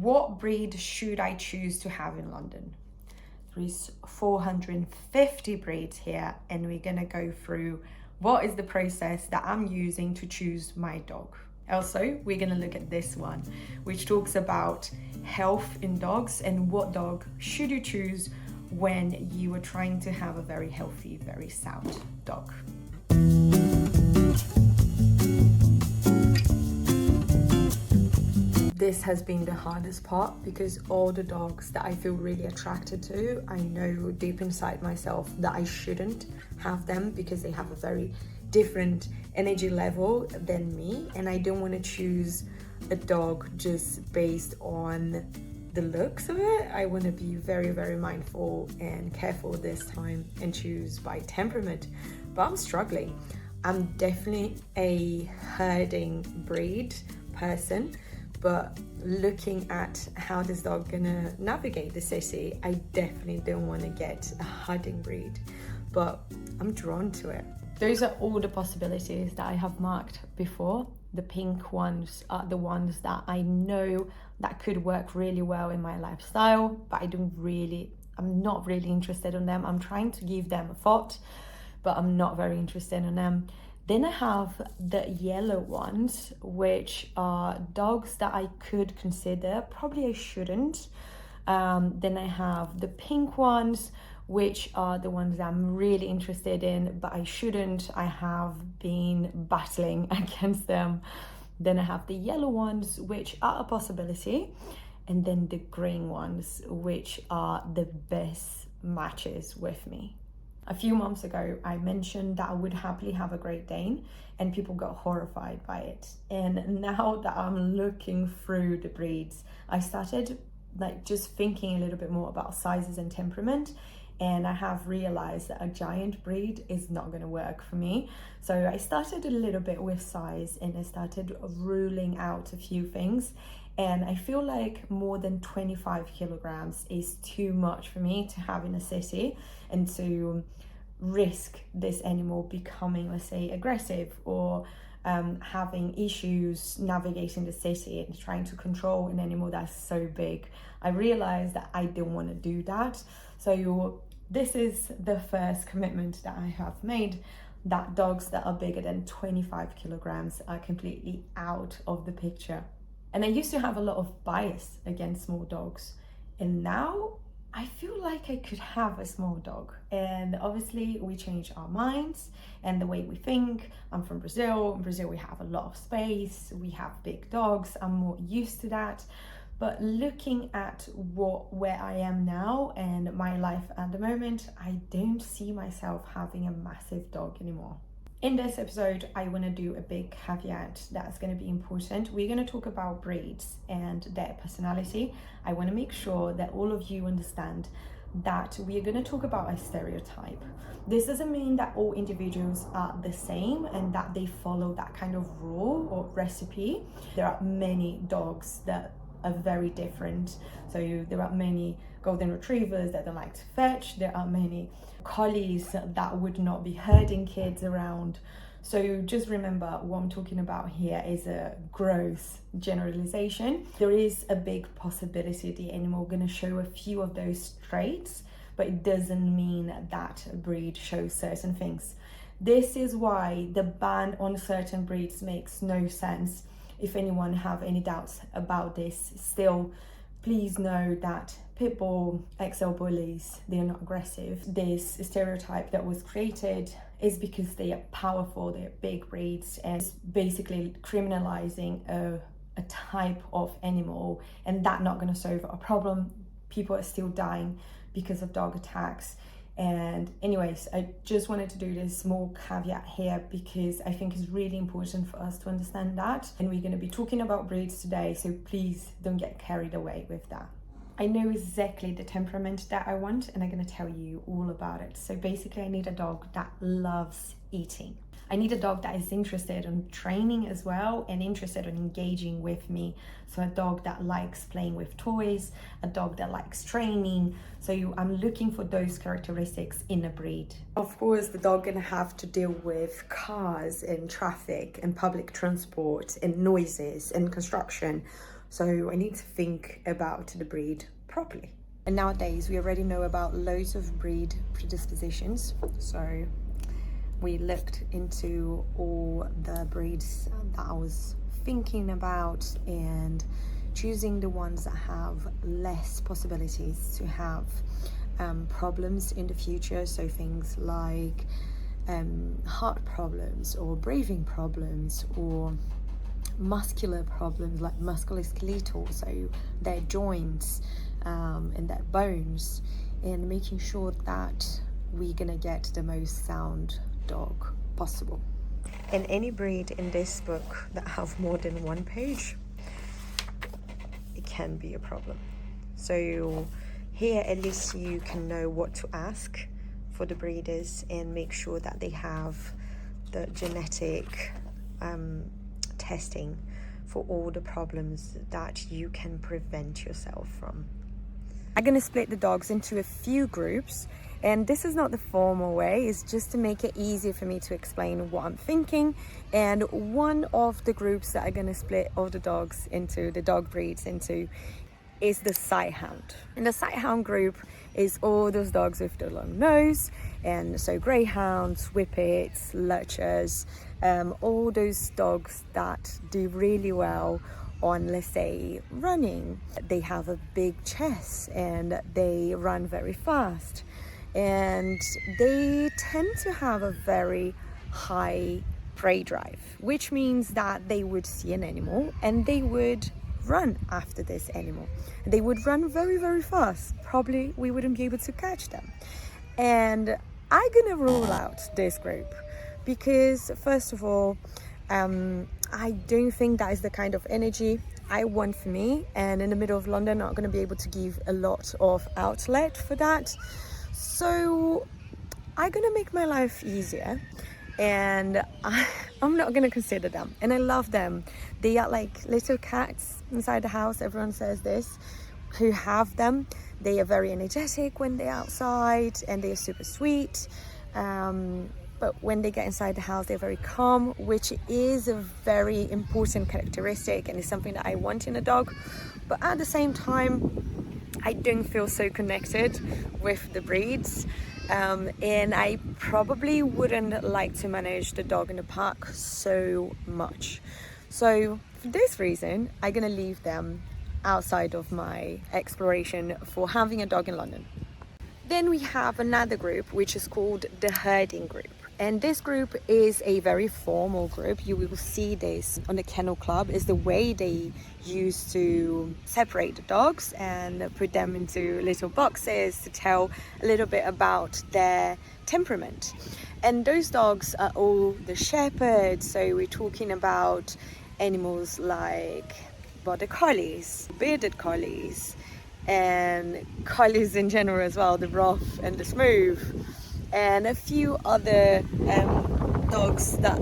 what breed should I choose to have in London? There is 450 breeds here, and we're gonna go through what is the process that I'm using to choose my dog. Also, we're gonna look at this one, which talks about health in dogs and what dog should you choose when you are trying to have a very healthy, very sound dog. This has been the hardest part because all the dogs that I feel really attracted to, I know deep inside myself that I shouldn't have them because they have a very different energy level than me, and I don't want to choose a dog just based on the looks of it. I want to be very, very mindful and careful this time and choose by temperament, but I'm struggling. I'm definitely a herding breed person, but looking at how this dog gonna navigate the city, I definitely don't want to get a herding breed, but I'm drawn to it. Those are all the possibilities that I have marked before. The pink ones are the ones that I know that could work really well in my lifestyle, but I'm not really interested in them. I'm trying to give them a thought, but I'm not very interested in them. Then I have the yellow ones, which are dogs that I could consider. Probably I shouldn't. Then I have the pink ones, which are the ones that I'm really interested in, but I shouldn't. I have been battling against them. Then I have the yellow ones, which are a possibility. And then the green ones, which are the best matches with me. A few months ago, I mentioned that I would happily have a Great Dane, and people got horrified by it. And now that I'm looking through the breeds, I started just thinking a little bit more about sizes and temperament, and I have realized that a giant breed is not going to work for me. So I started a little bit with size, and I started ruling out a few things. And I feel like more than 25 kilograms is too much for me to have in a city and to risk this animal becoming, let's say, aggressive or having issues navigating the city and trying to control an animal that's so big. I realized that I don't want to do that. So this is the first commitment that I have made, that dogs that are bigger than 25 kilograms are completely out of the picture. And I used to have a lot of bias against small dogs, and now I feel like I could have a small dog. And obviously we change our minds and the way we think. I'm from Brazil. In Brazil we have a lot of space, we have big dogs, I'm more used to that. But looking at where I am now and my life at the moment, I don't see myself having a massive dog anymore. In this episode, I want to do a big caveat that's going to be important. We're going to talk about breeds and their personality. I want to make sure that all of you understand that we are going to talk about a stereotype. This doesn't mean that all individuals are the same and that they follow that kind of rule or recipe. There are many dogs that are very different. So there are many golden retrievers that don't like to fetch. There are many collies that would not be herding kids around. So just remember, what I'm talking about here is a gross generalization. There is a big possibility the animal gonna show a few of those traits, but it doesn't mean that a breed shows certain things. This is why the ban on certain breeds makes no sense. If anyone have any doubts about this, still, please know that pit bull, XL bullies, they're not aggressive. This stereotype that was created is because they are powerful, they're big breeds, and it's basically criminalizing a type of animal, and that's not going to solve our problem. People are still dying because of dog attacks. And anyways, I just wanted to do this small caveat here because I think it's really important for us to understand that. And we're going to be talking about breeds today, so please don't get carried away with that. I know exactly the temperament that I want, and I'm going to tell you all about it. So basically, I need a dog that loves eating. I need a dog that is interested in training as well and interested in engaging with me. So a dog that likes playing with toys, a dog that likes training. So I'm looking for those characteristics in a breed. Of course, the dog gonna have to deal with cars and traffic and public transport and noises and construction. So I need to think about the breed properly. And nowadays we already know about loads of breed predispositions. So we looked into all the breeds that I was thinking about and choosing the ones that have less possibilities to have problems in the future. So things like heart problems or breathing problems or muscular problems like musculoskeletal, so their joints and their bones, and making sure that we're gonna get the most sound dog possible. And any breed in this book that have more than one page, it can be a problem. So here at least you can know what to ask for the breeders and make sure that they have the genetic testing for all the problems that you can prevent yourself from. I'm gonna split the dogs into a few groups, and this is not the formal way, it's just to make it easier for me to explain what I'm thinking. And one of the groups that I'm gonna split all the dogs into, the dog breeds into, is the sighthound. And the sighthound group is all those dogs with the long nose, and so greyhounds, whippets, lurchers, all those dogs that do really well on, let's say, running. They have a big chest and they run very fast, and they tend to have a very high prey drive, which means that they would see an animal and they would run after this animal. They would run very, very fast. Probably we wouldn't be able to catch them. And I'm gonna rule out this group because, first of all, I don't think that is the kind of energy I want for me, and in the middle of London, not going to be able to give a lot of outlet for that. So I'm going to make my life easier, and I'm not going to consider them. And I love them. They are like little cats inside the house. Everyone says this, who have them. They are very energetic when they're outside, and they are super sweet. But when they get inside the house, they're very calm, which is a very important characteristic and is something that I want in a dog. But at the same time, I don't feel so connected with the breeds. And I probably wouldn't like to manage the dog in the park so much. So for this reason, I'm gonna leave them outside of my exploration for having a dog in London. Then we have another group, which is called the herding group. And this group is a very formal group. You will see this on the Kennel Club, is the way they used to separate the dogs and put them into little boxes to tell a little bit about their temperament. And those dogs are all the shepherds. So we're talking about animals like border collies, bearded collies, and collies in general as well, the rough and the smooth, and a few other dogs that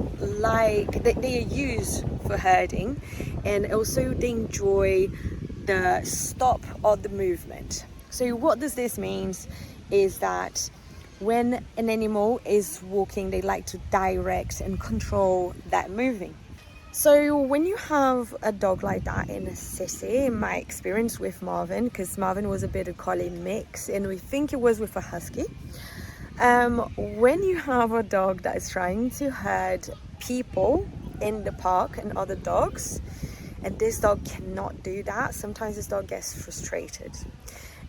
they are used for herding, and also they enjoy the stop of the movement. So what does this mean is that when an animal is walking, they like to direct and control that moving. So when you have a dog like that in a city, in my experience with Marvin, because Marvin was a bit of collie mix and we think it was with a husky, when you have a dog that is trying to herd people in the park and other dogs, and this dog cannot do that, sometimes this dog gets frustrated.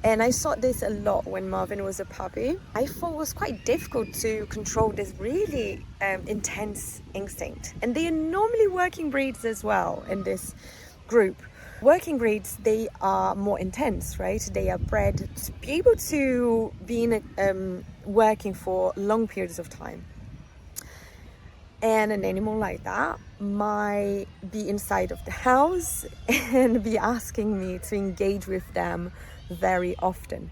And I saw this a lot when Marvin was a puppy. I thought it was quite difficult to control this really intense instinct. And they are normally working breeds as well in this group. Working breeds, they are more intense, right? They are bred to be able to be in working for long periods of time. And an animal like that might be inside of the house and be asking me to engage with them very often.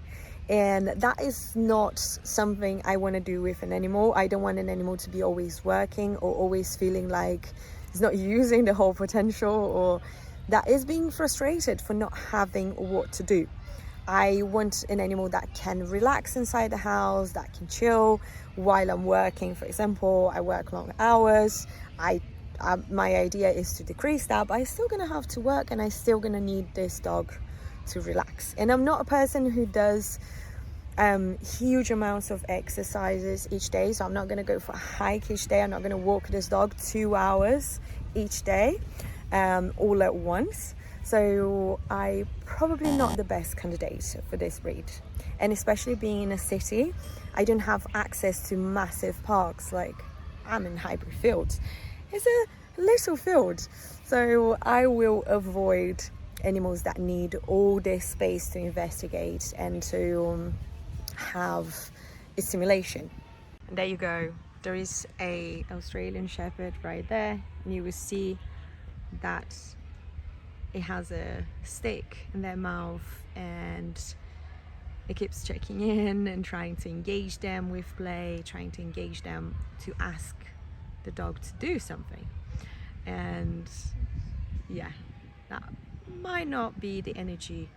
And that is not something I want to do with an animal. I don't want an animal to be always working or always feeling like it's not using the whole potential, or that is being frustrated for not having what to do. I want an animal that can relax inside the house, that can chill while I'm working. For example, I work long hours. I my idea is to decrease that, but I'm still gonna have to work and I'm still gonna need this dog to relax. And I'm not a person who does huge amounts of exercises each day, so I'm not going to go for a hike each day. I'm not going to walk this dog 2 hours each day all at once. So I probably not the best candidate for this breed. And especially being in a city, I don't have access to massive parks. Like, I'm in Highbury Field. It's a little field, so I will avoid animals that need all this space to investigate and to have a simulation. And there you go, there is a Australian Shepherd right there, and you will see that it has a stick in their mouth and it keeps checking in and trying to engage them with play, trying to engage them to ask the dog to do something. And yeah, that might not be the energy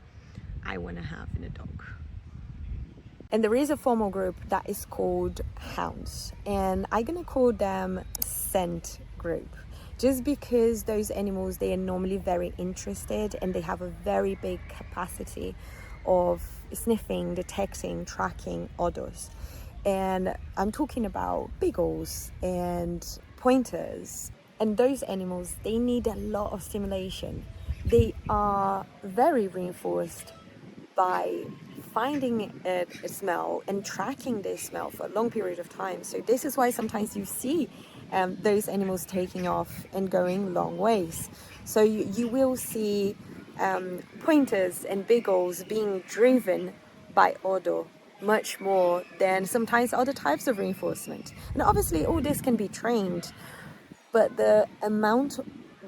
I want to have in a dog. And there is a formal group that is called hounds, and I'm gonna call them scent group, just because those animals, they are normally very interested and they have a very big capacity of sniffing, detecting, tracking odors. And I'm talking about beagles and pointers, and those animals, they need a lot of stimulation. They are very reinforced by finding a smell and tracking this smell for a long period of time. So this is why sometimes you see those animals taking off and going long ways. So you will see pointers and beagles being driven by odor much more than sometimes other types of reinforcement. And obviously all this can be trained, but the amount,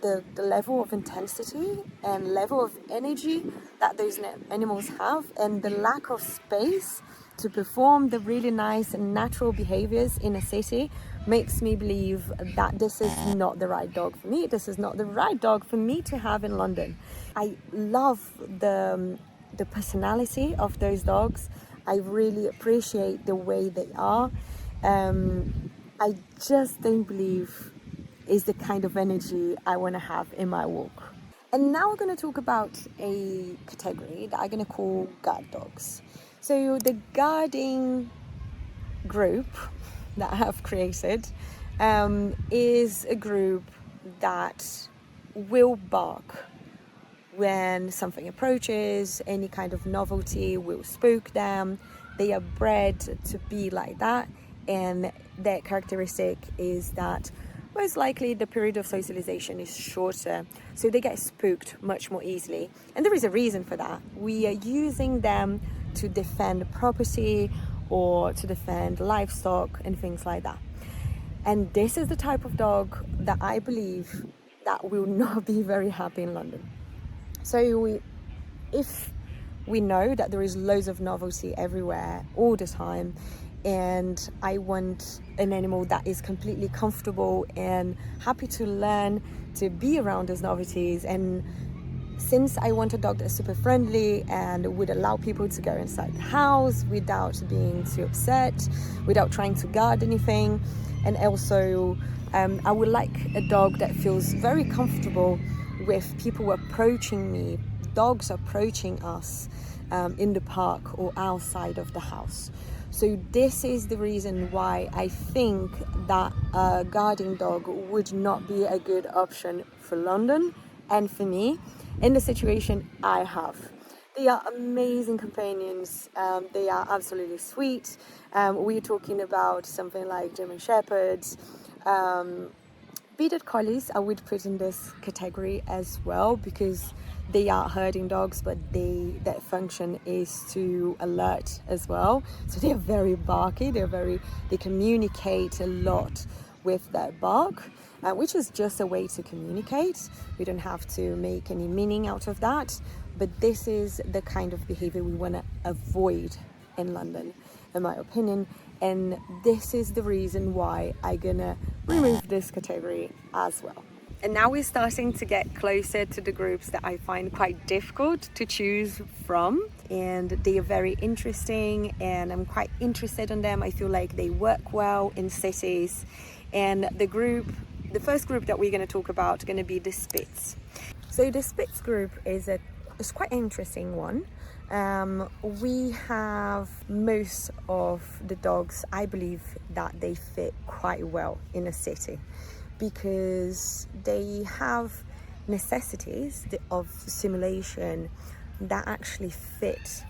the level of intensity and level of energy that those animals have, and the lack of space to perform the really nice and natural behaviors in a city, makes me believe that this is not the right dog for me. This is not the right dog for me to have in London. I love the personality of those dogs. I really appreciate the way they are. I just don't believe is the kind of energy I want to have in my walk. And now we're going to talk about a category that I'm going to call guard dogs. So the guarding group that I have created is a group that will bark when something approaches, any kind of novelty will spook them. They are bred to be like that, and their characteristic is that most likely the period of socialization is shorter, so they get spooked much more easily. And there is a reason for that. We are using them to defend property or to defend livestock and things like that. And this is the type of dog that I believe that will not be very happy in London. So if we know that there is loads of novelty everywhere all the time, and I want an animal that is completely comfortable and happy to learn to be around those novelties, and since I want a dog that's super friendly and would allow people to go inside the house without being too upset, without trying to guard anything, and also I would like a dog that feels very comfortable with people approaching me, dogs approaching us in the park or outside of the house. So this is the reason why I think that a guarding dog would not be a good option for London and for me in the situation I have. They are amazing companions. They are absolutely sweet. We're talking about something like German Shepherds. Bearded Collies I would put in this category as well, because they are herding dogs, but their function is to alert as well. So they are very barky. They communicate a lot with their bark, which is just a way to communicate. We don't have to make any meaning out of that. But this is the kind of behavior we want to avoid in London, in my opinion. And this is the reason why I'm gonna remove this category as well. And now we're starting to get closer to the groups that I find quite difficult to choose from. And they are very interesting, and I'm quite interested in them. I feel like they work well in cities. And the group the first group that we're going to talk about is going to be the Spitz. So the Spitz group is quite an interesting one. We have most of the dogs, I believe, that they fit quite well in a city because they have necessities of simulation that actually fit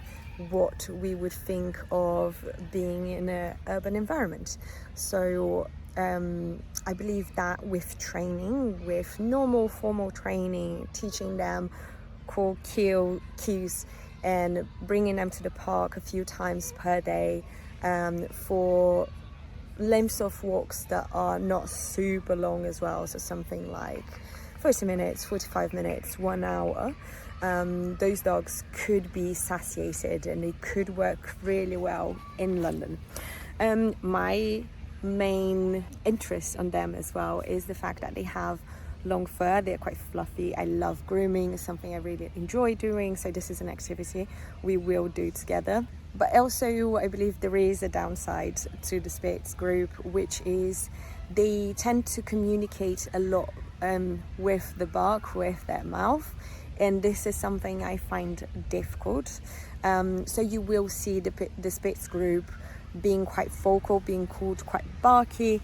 what we would think of being in an urban environment. So I believe that with training, with normal formal training, teaching them core cues and bringing them to the park a few times per day for lengths of walks that are not super long as well, so something like 30 minutes, 45 minutes, 1 hour. Those dogs could be satiated and they could work really well in London. My main interest on them as well is the fact that they have long fur. They're quite fluffy. I love grooming. It's something I really enjoy doing, so this is an activity we will do together. But also I believe there is a downside to the Spitz group, which is they tend to communicate a lot with the bark, with their mouth, and this is something I find difficult. So you will see the Spitz group being quite vocal, being called quite barky,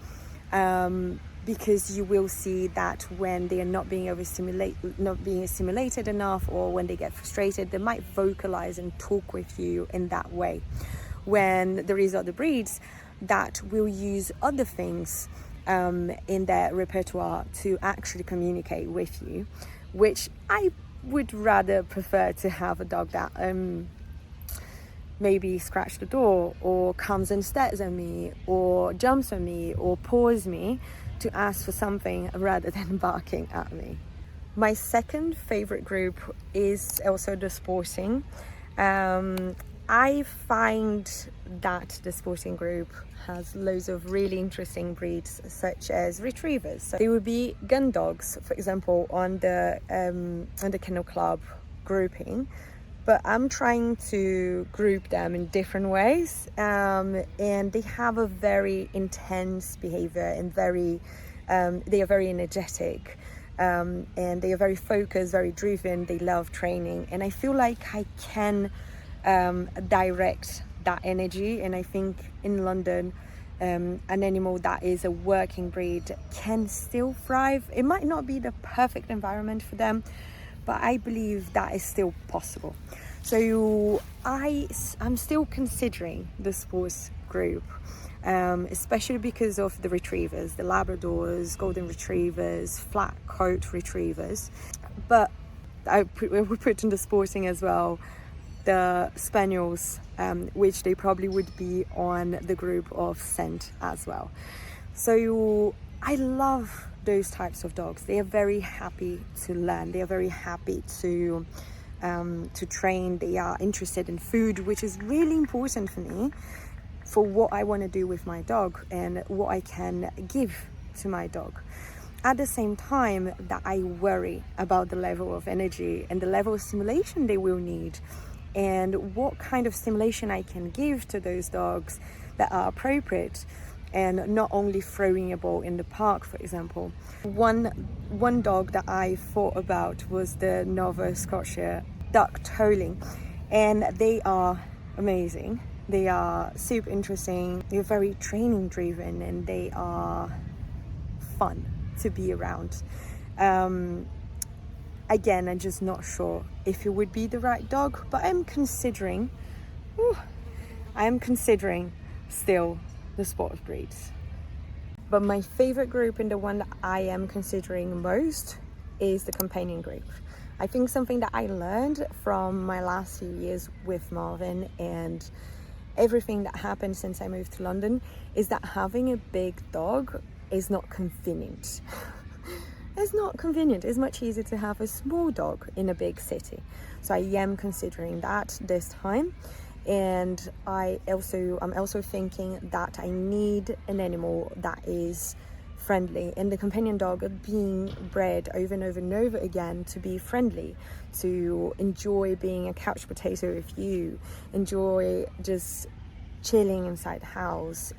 because you will see that when they are not being stimulated enough, or when they get frustrated, they might vocalize and talk with you in that way. When there is other breeds that will use other things in their repertoire to actually communicate with you, which I would rather prefer to have a dog that maybe scratch the door, or comes and stares at me, or jumps on me, or paws me to ask for something rather than barking at me. My second favorite group is also the sporting. I find that the sporting group has loads of really interesting breeds, such as retrievers. So they would be gun dogs, for example, on the Kennel Club grouping. But I'm trying to group them in different ways, and they have a very intense behavior and they are very energetic, and they are very focused, very driven. They love training, and I feel like I can direct that energy. And I think in London, an animal that is a working breed can still thrive. It might not be the perfect environment for them, but I believe that is still possible. So I'm still considering the sports group, especially because of the retrievers, the Labradors, Golden Retrievers, flat coat retrievers. But we put in the sporting as well the Spaniels, which they probably would be on the group of scent as well. So I love those types of dogs. They are very happy to learn. They are very happy to train. They are interested in food, which is really important for me for what I want to do with my dog and what I can give to my dog. At the same time that I worry about the level of energy and the level of stimulation they will need, and what kind of stimulation I can give to those dogs that are appropriate, and not only throwing a ball in the park, for example. One dog that I thought about was the Nova Scotia duck tolling, and they are amazing. They are super interesting. They're very training driven, and they are fun to be around. Again, I'm just not sure if it would be the right dog, but I'm considering still the sports breeds. But my favorite group, and the one that I am considering most, is the companion group. I think something that I learned from my last few years with Marvin and everything that happened since I moved to London is that having a big dog is not convenient. It's not convenient. It's much easier to have a small dog in a big city. So I am considering that this time. And I'm also thinking that I need an animal that is friendly, and the companion dog being bred over and over and over again to be friendly, to enjoy being a couch potato with you, enjoy just chilling inside the house.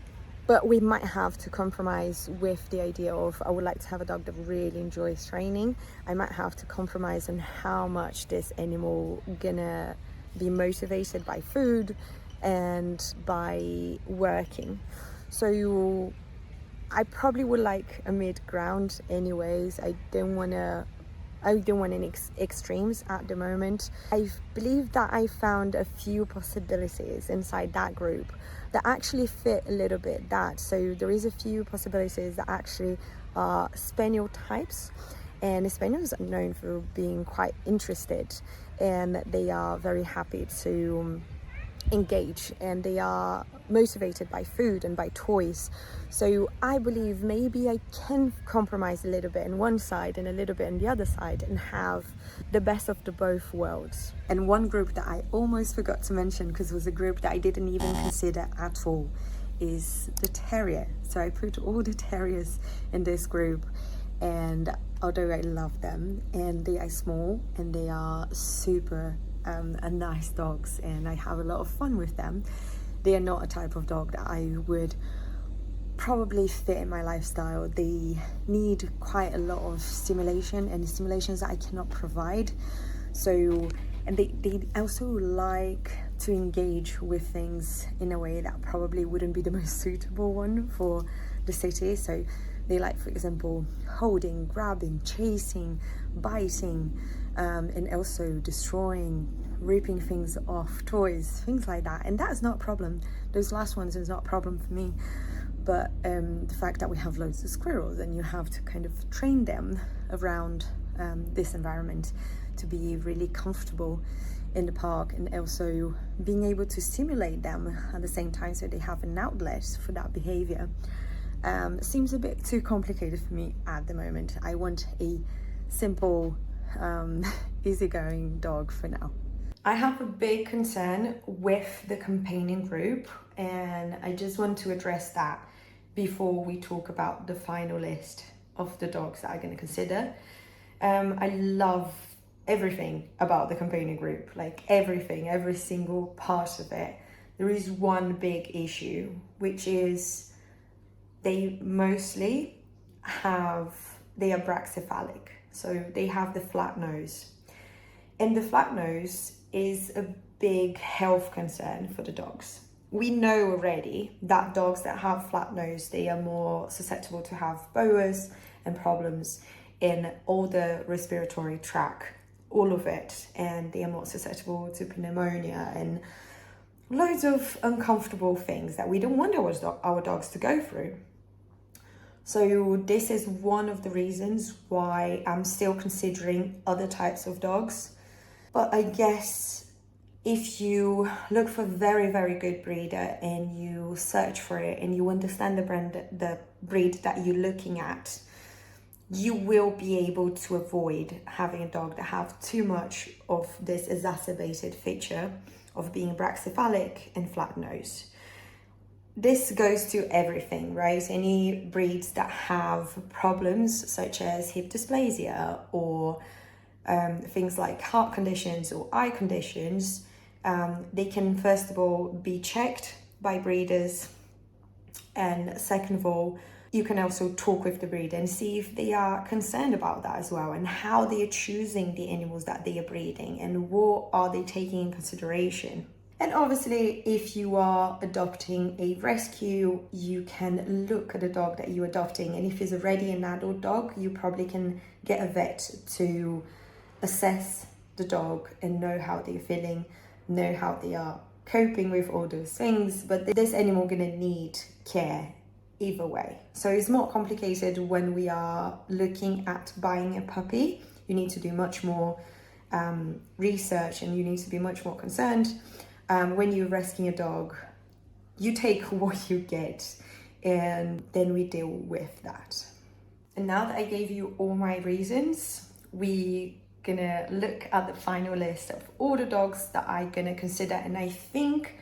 But we might have to compromise with the idea of, I would like to have a dog that really enjoys training. I might have to compromise on how much this animal gonna be motivated by food and by working. So I probably would like a mid ground anyways. I don't want any extremes at the moment. I believe that I found a few possibilities inside that group that actually fit a little bit that. So there is a few possibilities that actually are spaniel types, and spaniels are known for being quite interested, and they are very happy to engage, and they are motivated by food and by toys. So I believe maybe I can compromise a little bit on one side and a little bit on the other side and have the best of the both worlds. And one group that I almost forgot to mention, because it was a group that I didn't even consider at all, is the terrier. So I put all the terriers in this group, and although I love them, and they are small and they are super nice dogs, and I have a lot of fun with them, they are not a type of dog that I would probably fit in my lifestyle. They need quite a lot of stimulation, and stimulations that I cannot provide. So, and they also like to engage with things in a way that probably wouldn't be the most suitable one for the city. So they like, for example, holding, grabbing, chasing, biting, and also destroying, ripping things off, toys, things like that. And that's not a problem. Those last ones is not a problem for me. But the fact that we have loads of squirrels, and you have to kind of train them around this environment to be really comfortable in the park, and also being able to stimulate them at the same time so they have an outlet for that behavior, seems a bit too complicated for me at the moment. I want a simple, easygoing dog for now. I have a big concern with the companion group, and I just want to address that before we talk about the final list of the dogs that I'm going to consider. I love everything about the companion group, like everything, every single part of it. There is one big issue, which is they are brachycephalic, so they have the flat nose. And the flat nose is a big health concern for the dogs. We know already that dogs that have flat nose, they are more susceptible to have BOAs and problems in all the respiratory tract, all of it, and they are more susceptible to pneumonia and loads of uncomfortable things that we don't want our dogs to go through. So this is one of the reasons why I'm still considering other types of dogs. But I guess if you look for a very, very good breeder, and you search for it, and you understand the breed that you're looking at, you will be able to avoid having a dog that have too much of this exacerbated feature of being brachycephalic and flat nose. This goes to everything, right? Any breeds that have problems such as hip dysplasia, or things like heart conditions or eye conditions, they can first of all be checked by breeders, and second of all, you can also talk with the breeder and see if they are concerned about that as well, and how they are choosing the animals that they are breeding, and what are they taking in consideration. And obviously, if you are adopting a rescue, you can look at the dog that you're adopting, and if it's already an adult dog, you probably can get a vet to assess the dog and know how they're feeling, know how they are coping with all those things. But this animal gonna need care either way. So it's more complicated when we are looking at buying a puppy. You need to do much more research, and you need to be much more concerned. When you're rescuing a dog, you take what you get, and then we deal with that. And now that I gave you all my reasons, we gonna look at the final list of all the dogs that I'm gonna consider. And I think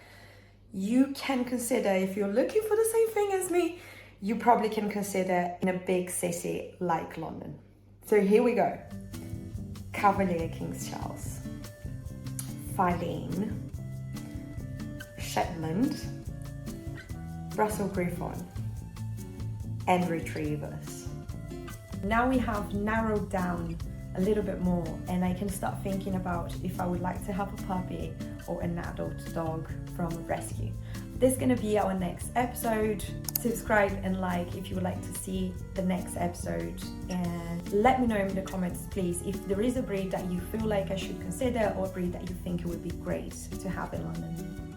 you can consider, if you're looking for the same thing as me, you probably can consider in a big city like London. So here we go. Cavalier King Charles, Filene, Shetland, Brussels Griffon, and retrievers. Now we have narrowed down a little bit more, and I can start thinking about if I would like to have a puppy or an adult dog from rescue. This is going to be our next episode. Subscribe and like if you would like to see the next episode, and let me know in the comments, please, if there is a breed that you feel like I should consider or a breed that you think it would be great to have in London.